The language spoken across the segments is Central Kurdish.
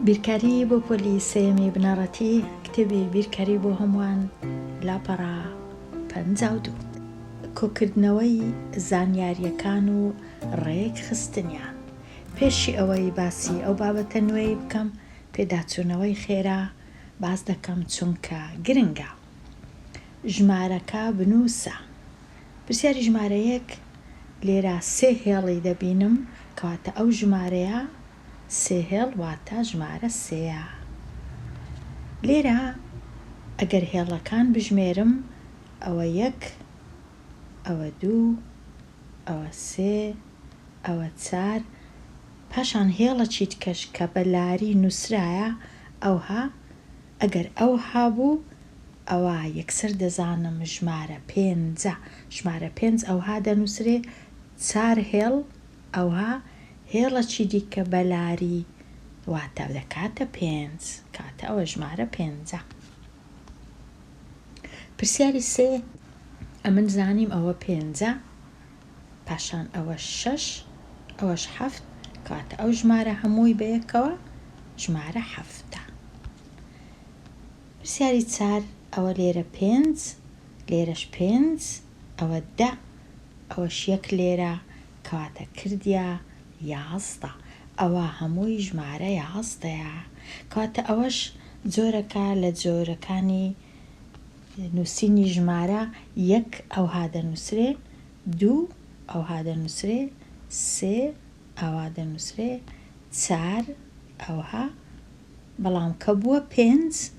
بیرکاری بۆ پۆلیسێمی بنەڕەتی کتێبی بیرکاری بۆ هەمووان لاپەڕا 52 کۆکردنەوەی زانیاریەکان و ڕێک خستنیان. پێشی ئەوەی باسی ئەو بابەتە نوێی بکەم پێداچوونەوەی خێرا باس دەکەم چونکە گرنگە. ژمارەکە بنووسە. پرسیاری ژمارە 1 لێرە 3 هێڵی دەبینم کەواتە ئەو ژمارەیە 3 هێڵ واتە ژمارە 3ە. لێرە ئەگەر هێڵەکان بژمێرم ئەوە 1 ئەوە 2 ئەوە 3 ئەوە 4 پاشان هێڵە چیت کەش کە بە لاری نووسرایە ئەوها ئەگەر ئەو هابوو ئەوە یەکسەر دەزانم ژمارە 5 ژمارە 5 ئەوها دەنووسرێ 4 هێڵ ئەوها هێڵە چی دیکە بە لاری واتە دەکاتە 5 کاتە ئەوە ژمارە 5. پرسیاری 3 ئەمن زانیم ئەوە 5 پاشان ئەوە 6 ئەوەش 7 کاتە ئەو ژمارە هەمووی بەیەکەوە ژمارە 7. پرسیاری 4 ئەوە لێرە 5 لێرەش 5 ئەوە 10 ئەوەش 1 لێرە کاتە کردیا 11 ئەوە هەمووی ژمارە 11ەیە کاتە ئەوەش جۆرەکە لە جۆرەکانی نووسینی ژمارە 1 ئەوها دەنووسرێ 2 ئەوها دەنووسرێ 3 ئەوها دەنووسرێ 4 ئەوها بەڵام کە بووە 5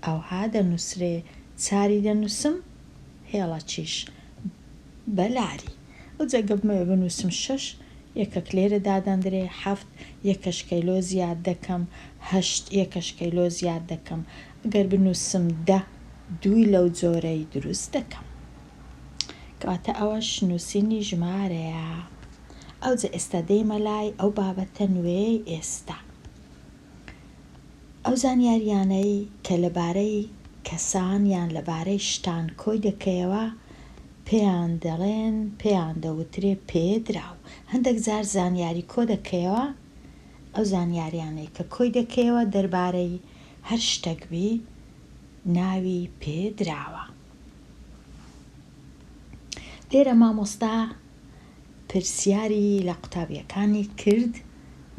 ئەوها دەنووسرێ 4 دەنووسم هێڵە چیش بەلاری ئەو جەگە بمەوێ بنووسم 6 یەکەک لێرە دادەندرێ 7 یەکەش کەیلۆ زیاد دەکەم 8 یەکەش کەیلۆ زیاد دەکەم ئەگەر بنووسم 10 دووی لەو جۆرەی دروست دەکەم کاتە ئەوەش نووسینی ژمارەیە. ئەوجە ئێستا دەیمە لای ئەو بابەتە نوێی ئێستا ئەو زانیاریانەی کە لەبارەی کەسان یان لەبارەی شتان کۆی دەکەیەوە پێیان دەڵێن پێیان دەوترێ پێدراو. هەندێک جار زانیاری کۆ دەکەیەوە ئەو زانیاریانەی کە کۆی دەکەیەوە دەربارەی هەر شتێکبی ناوی پێدراوە. لێرە مامۆستا پرسیاری لە قوتابیەکانی کرد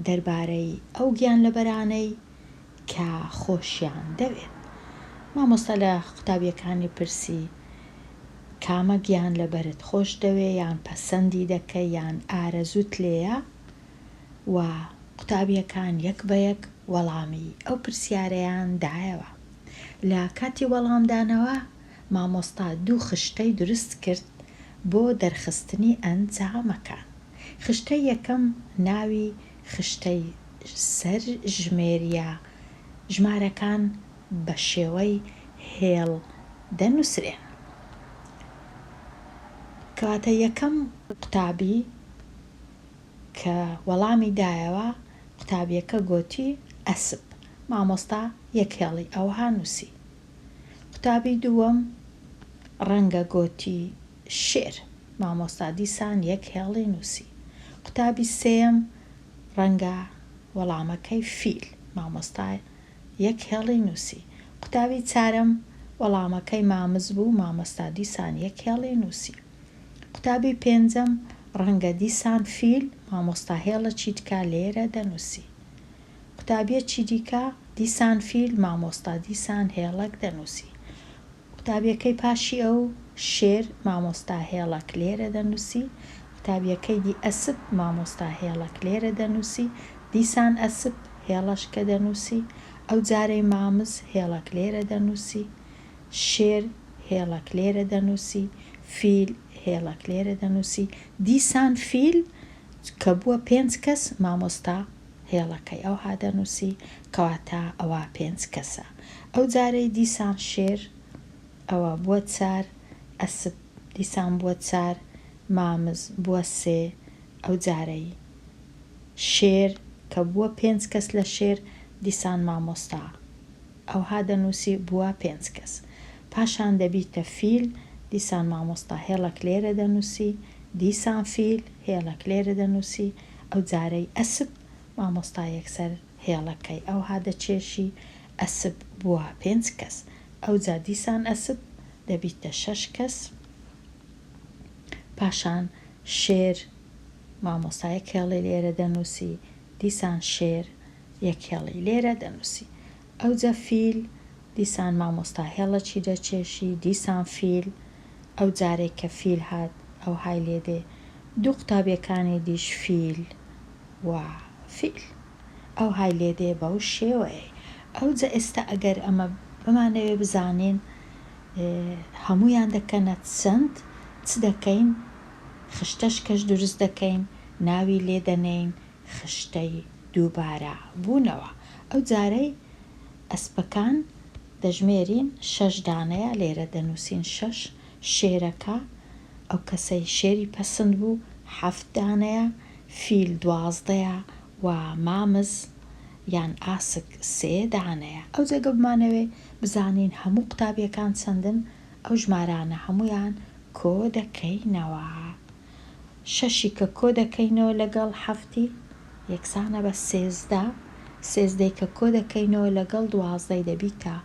دەربارەی ئەو گیانلەبەرانەی کە خۆشیان دەوێت. مامۆستا لە قوتابیەکانی پرسی کامە گیان لەبەرت خۆش دەوێ یان پەسەندی دەکەی یان ئارەزوت لێیە و قوتابیەکان یەک بە یەک وەڵامی ئەو پرسیارەیان دایەوە. لە کاتی وەڵامدانەوە مامۆستا 2 خشتەی دروست کرد بۆ دەرخستنی ئەنجامەکان. خشتەی یەکەم ناوی خشتەی سەر ژمێریە ژمارەکان بە شێوەی هێڵ دەنووسرێن. کەواتە یەکەم قوتابی کە وەڵامی دایەوە قوتابیەکە گوتی ئەسپ. مامۆستا 1 هێڵی ئەوها نووسی. قوتابی دووەم ڕەنگە گوتی شێر. مامۆستا دیسان 1 هێڵی نووسی. قوتابی سێم ڕەنگە وەڵامەکەی فیل. مامۆستا 1 هێڵی نووسی. قوتابی چارەم وەڵامەکەی مامز بوو. مامۆستا دیسان 1 هێڵی نووسی. قوتابی پێنجەم ڕەنگە دیسان فیل. مامۆستا هێڵە چیتکە لێرە دەنووسی. قوتابیەکی دیکە دیسان فیل. مامۆستا دیسان هێڵەک دەنووسی. قوتابیەکەی پاشی ئەو شێر. مامۆستا هێڵەک لێرە دەنووسی. قوتابیەکەی دی ئەسپ. مامۆستا هێڵەک لێرە دەنووسی. دیسان ئەسپ هێڵەشکە دەنووسی. ئەو جارەی مامز هێڵەک لێرە دەنووسی. شێر هێڵەک لێرە دەنووسی. فیل هێڵەک لێرە دەنووسی. دیسان فیل کە بووە 5 کەس مامۆستا هێڵەکەی ئەوها دەنووسی کەواتە ئەوە 5 کەسە. ئەو جارەی دیسان شێر ئەوە بووە 4 ئەسپ دیسان بووە 4 مامز بووە 3 ئەو جارەی شێر کە بووە 5 کەس لە شێر دیسان مامۆستا ئەوها دەنووسی بووە 5 کەس. پاشان دەبیتە فیل. دیسان مامۆستا هێڵەک لێرە دەنووسی. دیسان فیل هێڵەک لێرە دەنووسی. ئەو جارەی ئەسپ مامۆستا یەکسەر هێڵەکەی ئەوها دەچێشی ئەسب بووە 5 کەس، ئەوجا دیسان ئەسب دەبیتە 6 کەس. پاشان شێر مامۆستا یەک هێڵی لێرە دەنووسی، دیسان شێر یەک هێڵی لێرە دەنووسی. ئەوجا فیل دیسان مامۆستا هێڵەکی دەچێشی، دیسان فیل. ئەو جارێک کە فیل هات ئەو های لێدێ دوو قوتابیەکانی دیش فیل و فیل ئەو های لێدێ بەو شێوەیە. ئەوجا ئێستا ئەگەر ئەمە بمانەوێ بزانین هەمویان دەکەنە چەند چ دەکەین، خشتەش کەش دروست دەکەین، ناوی لێ دەنێین، خشتەی دووبارە بوونەوە. ئەو جارەی ئەسپەکان دەژمێرین 6 دانەیە، لێرە دەنووسین 6. شێرەکە ئەو کەسەی شێری پەسەند بوو 7 دانەیە، فیل 12 و مامز یان ئاسک 3 دانەیە. ئەو جێگە بمانەوێ بزانین هەموو قوتابیەکان چەندن، ئەو ژمارانە هەمویان کۆ دەکەینەوە. 6 کە کۆ دەکەینەوە لەگەڵ 7 یەکسانە بە 13. 13 کە کۆ دەکەینەوە لەگەڵ 12 دەبیتە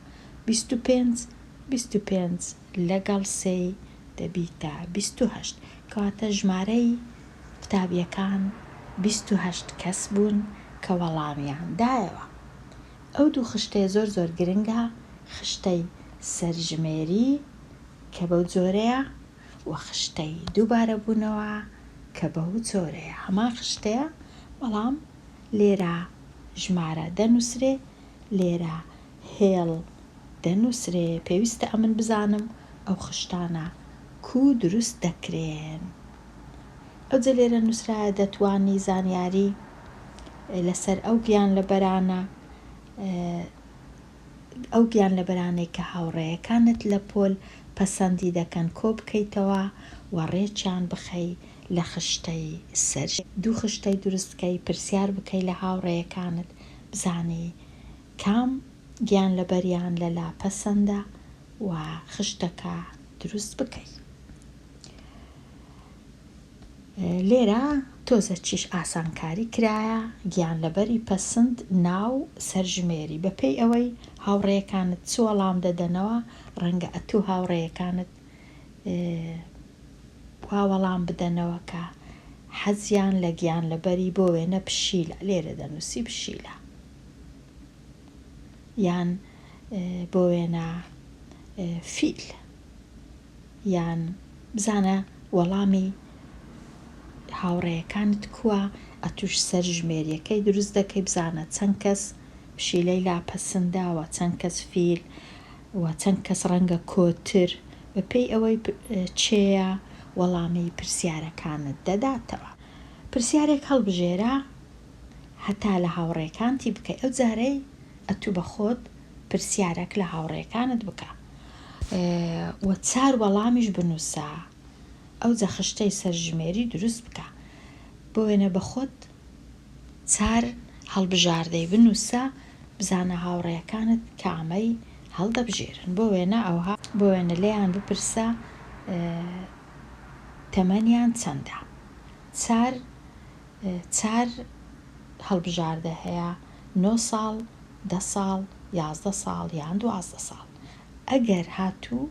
25. 25 لەگەڵ 3 دەبیتە 28. کەواتە ژمارەی قوتابیەکان 28 کەس بوون کە وەڵامیان دایەوە. ئەو دوو خشتەیە زۆر زۆر گرنگە، خشتەی سەرژمێری کە بەو جۆرەیە و خشتەی دووبارە بوونەوە کە بەو جۆرەیە. هەمان خشتەیە بەڵام لێرە ژمارە دەنووسرێ، لێرە هێڵ دەنووسرێ. پێویستە ئەمن بزانم ئەو خشتانە کو دروست دەکرێن. ئەوجە لێرە نووسرایە دەتوانی زانیاری لەسەر ئەو گیان لەبەرانە، ئەو گیان لەبەرانەی کە هاوڕێیەکانت لە پۆل پەسەندی دەکەن کۆ بکەیتەوە و ڕێکیان بخەی لە خشتەی سەر. دوو خشتەی دروستکەی پرسیار بکەی لە هاوڕێیەکانت بزانی کام گیان لەبەریان لەلا پەسەندە و خشتەکە دروست بکەی. لێرە تۆزە چیش ئاسانکاری کرایە، گیان لەبەری پەسەند ناو سەرژمێری بەپێی ئەوەی هاوڕێیەکانت چ وەڵام دەدەنەوە. ڕەنگە ئەتوو هاوڕێیەکانت وا وەڵام بدەنەوە کە حەزیان لە گیان لەبەری بۆ وێنە پشیلە، لێرە دەنووسی پشیلە، یان بۆ وێنە فیل، یان بزانە وەڵامی هاوڕێیەکانت کووە، ئەتوش سەرژمێریەکەی دروست دەکەی بزانە چەند کەس پشیلەی لاپەسەنداوە، چەند کەس فیل و چەند کەس ڕەنگە کۆتر، بەپێی ئەوەی چێە وەڵامی پرسیارەکانت دەداتەوە. پرسیارێک هەڵبژێرە هەتا لە هاوڕێیەکانتی بکەی. ئەو جارەی ئەتوو بە خۆت پرسیارێک لە هاوڕێیەکانت بکە و 4 وەڵامیش بنووسە. ئەو جە خشتەی سەرژمێری دروست بکە، بۆ وێنە بە خۆت 4 هەڵبژاردەی بنووسە، بزانە هاوڕێیەکانت کامەی هەڵدەبژێرن. بۆ وێنە ئەوها بۆ وێنە لێیان بپرسە تەمەنیان چەندە. 4 هەڵبژاردە هەیە، 9 ساڵ، 10 ساڵ، 11 ساڵ یان 12 ساڵ. ئەگەر هاتوو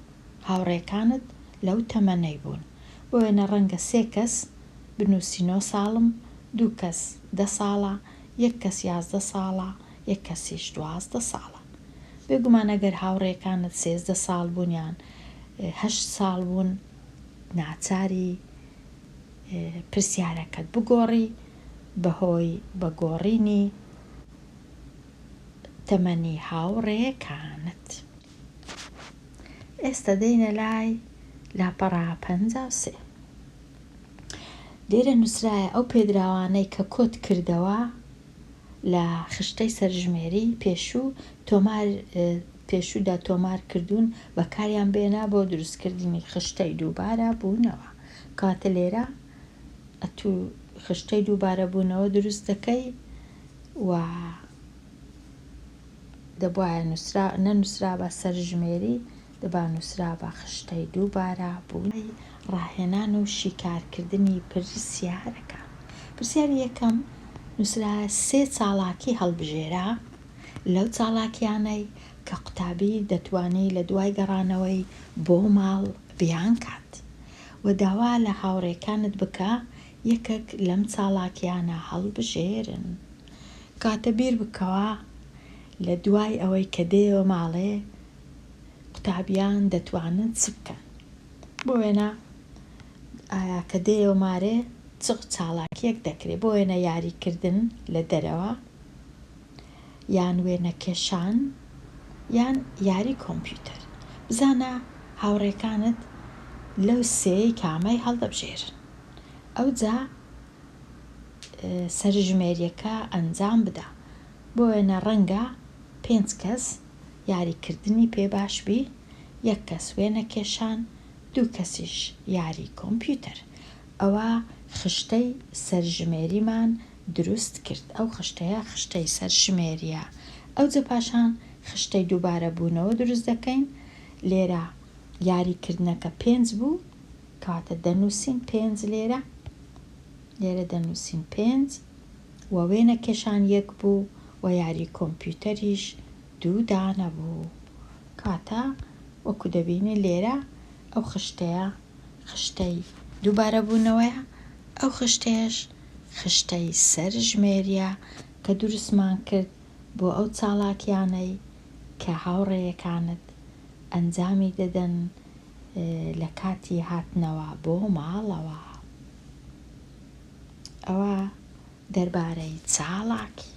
هاوڕێیەکانت لەو تەمەنەی بوون، بۆ وێنە ڕەنگە 3 کەس بنووسی 9 ساڵم، 2 کەس 10 ساڵە، 1 کەس 11 ساڵە، 1 کەسیش 12 ساڵە. بێگومان ئەگەر هاوڕێیەکانت 13 ساڵ بوون یان 8 ساڵ بوون، ناچاری پرسیارەکەت بگۆڕی بەهۆی بەگۆڕینی تەمەنی هاوڕێیەکانت. ئێستا دەینە لای لاپەڕا 53. لێرە نووسرایە ئەو پێدراوانەی کە کۆت کردەوە لە خشتەی سەرژمێری پێشوودا تۆمار کردوون بەکاریان بێنە بۆ دروستکردنی خشتەی دووبارە بوونەوە. کاتە لێرە ئەتوو خشتەی دووبارە بوونەوە دروست دەکەی و دەبوایە نەنووسرا بە سەرژمێری، دەبا نووسرا بە خشتەی دووبارە بوونەی ڕاهێنان و شیکارکردنی پرسیارەکان. پرسیاری یەکەم نووسرا 3 چاڵاکی هەڵبژێرا لەو چاڵاکیانەی کە قوتابی دەتوانێت لە دوای گەڕانەوەی بۆ ماڵ بیان کات و داوا لە هاوڕێکانت بکە یەکێک لەم چاڵاکیانە هەڵبژێرن. کاتە بیر بکەوە لە دوای ئەوەی کە دێوە ماڵێ قوتابیان دەتوانن چ بکەن. بۆ وێنە ئایا کە دێوە مارێ چ چاڵاکیەک دەکرێت، بۆ وێنە یاریکردن لە دەرەوە، یان وێنە کێشان، یان یاری کۆمپیوتەر. بزانە هاوڕێکانت لەو سێی کامەی هەڵدەبژێرن. ئەو جا سەرژمێریەکە ئەنجام بدە. بۆ وێنە ڕەنگە 5 کەس یاریکردنی پێ باش بی، 1 کەس وێنە کێشان، 2 کەسیش یاری کۆمپیوتەر. ئەوە خشتەی سەرژمێریمان دروست کرد. ئەو خشتەیە خشتەی سەرژمێریە. ئەو جا پاشان خشتەی دووبارە بوونەوە دروست دەکەین. لێرە یاریکردنەکە 5 بوو، کاتە دەنووسین 5 لێرە دەنووسین 5 و وێنە کێشان 1 بوو و یاری کۆمپیوتەریش 2 دانە بوو. کاتە وەکو دەبینی لێرە ئەو خشتەیە خشتەی دووبارە بوونەوەیە، ئەو خشتەیەش خشتەی سەرژمێریە کە دروستمان کرد بۆ ئەو چاڵاکیانەی کە هاوڕێیەکانت ئەنجامی دەدەن لە کاتی هاتنەوە بۆ ماڵەوە. ئەوە دەربارەی چاڵاکی.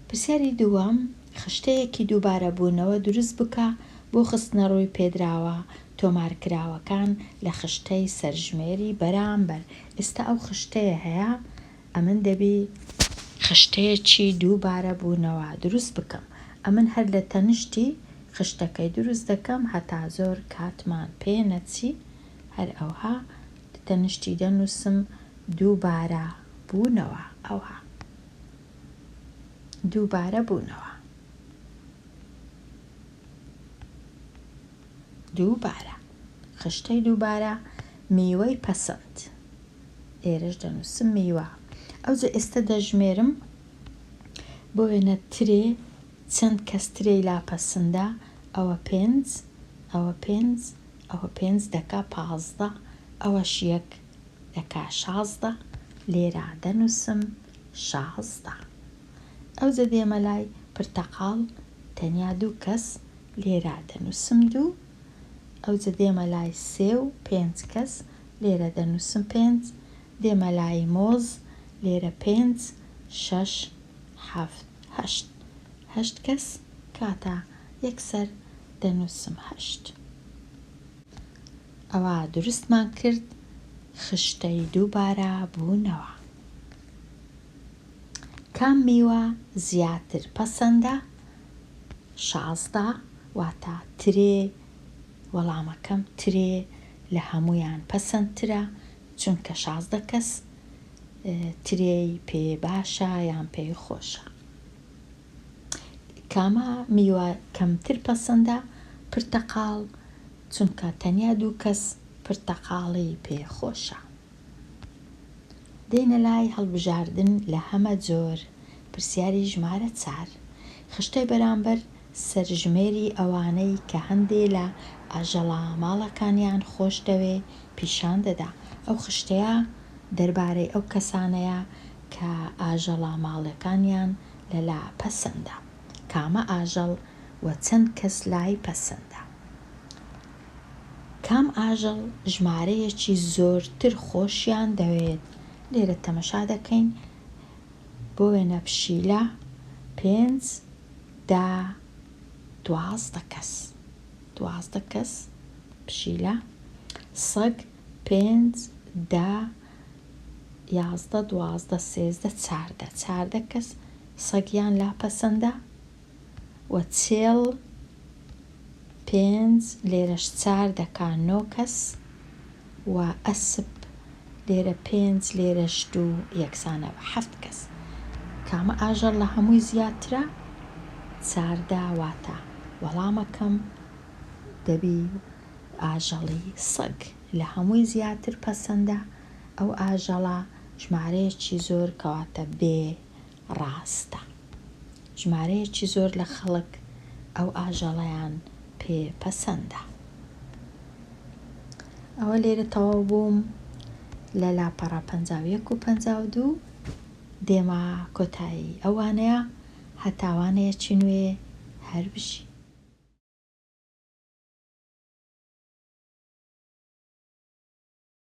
پرسیاری دووەم، خشتەیەکی دووبارە بوونەوە دروست بکە بۆ خستنە ڕووی پێدراوە تۆمارکراوەکان لە خشتەی سەرژمێری بەرامبەر. ئێستا ئەو خشتەیە هەیە، ئەمن دەبی خشتەیەکی دووبارە بوونەوە دروست بکەم. ئەمن هەر لە تەنیشتی خشتەکەی دروست دەکەم هەتا زۆر کاتمان پێ نەچی، هەر ئەوها تەنیشتی دەنووسم دووبارە بوونەوە. ئەوها دووبارە بوونەوە، دووبارە خشتەی دووبارە میوەی پەسەند. ئێرەش دەنووسم میوە. ئەوجا ئێستا دەژمێرم بۆ وێنە ترێ چەند کەس ترێی لاپەسەندە. ئەوە 5، ئەوە 5، ئەوە 5 دەکا 15، ئەوەش 1 دەکا 16. لێرە دەنووسم 16. ئەوجا دێمە لای پرتەقاڵ، تەنیا 2 کەس، لێرە دەنووسم 2. ئەوجا دێمە لای 3 و 5 کەس، لێرە دەنووسم 5. دێمە لای مۆز، لێرە 5، 6، 7، 8. 8 کەس، کاتە یەکسەر دەنووسم 8. ئەوە دروستمان کرد خشتەی دووبارە بوونەوە. کام میوە زیاتر پەسەندە؟ 16، واتە ترێ، وەڵامەکەم ترێ لە هەمویان پەسەندترە، چونکە 16 کەس ترێی پێ باشە یان پێی خۆشە. کامە میوە کەمتر پەسەندە؟ پرتەقاڵ، چونکە تەنیا 2 کەس پرتەقاڵی پێ خۆشە. دێنە لای هەڵبژاردن لە هەمە جۆر. پرسیاری ژمارە 4، خشتەی بەرامبەر سەرژمێری ئەوانەی کە هەندێ لە ئاژەڵە ماڵەکانیان خۆش دەوێ پیشان دەدا. ئەو خشتەیە دەربارەی ئەو کەسانەیە کە ئاژەڵە ماڵەکانیان لەلا پەسەندە. کامە ئاژەڵ و چەند کەس لای پەسەندە. کام ئاژەڵ ژمارەیەکی زۆرتر خۆشیان دەوێت. لێرە تەمەشا دەکەین بۆ وێنە پشیلە 5، 10، 12 کەس. 12 کەس پشیلە. سەگ 5، 10، 11، 12، 13، 14. 14 کەس سەگیان لا پەسەندە. و چێڵ 5، لێرەش 4 دەکا 9 کەس. و ئەسپ لێرە 5، لێرەش 2 یەکسانە بە 7 کەس. کامە ئاژەڵ لە هەمووی زیاترە؟ 14، واتە وەڵامەکەم دەبی ئاژەڵی سەگ لە هەمووی زیاتر پەسەندە. ئەو ئاژەڵە ژمارەیەکی زۆر کەواتە بێ ڕاستە. ژمارەیەکی زۆر لە خەڵک ئەو ئاژەڵەیان پێ پەسەندە. ئەوە لێرە تەواو بووم لە لاپەڕە 51 و 52 دێمە کۆتایی ئەوانەیە هەتاوانەیەکی نوێ هەر بژی.